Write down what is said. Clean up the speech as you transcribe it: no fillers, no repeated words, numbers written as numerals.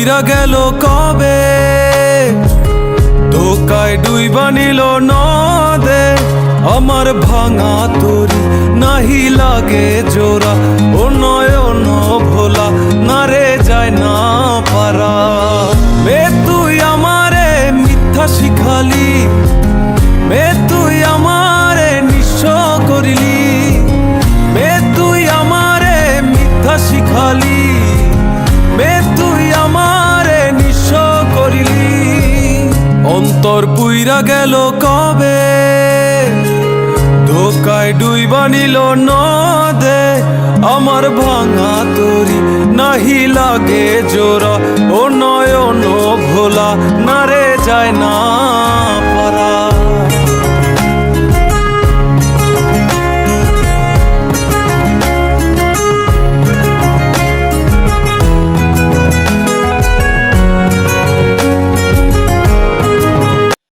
পুইরা গেল কবে, ধোকায় ডুইবা নিল নদে। আমার ভাঙা তরি নাহি লাগে জোড়া, ও নয়ন ভোলা না রে যায় না পারা। মে তুই আমারে মিথ্যা শিখালি, মে তুই আমারে নিঃস্ব করিলি, মে তুই আমারে মিথ্যা শিখালি, মে তুই আমারে নিঃস্ব করিলি। অন্তর পুইরা গেল কবে, ধোকায় ডুইবা নিল নদে। আমার ভাঙা তরি নাহি লাগে জোড়া, ও নয়ন ভোলা না রে যায় না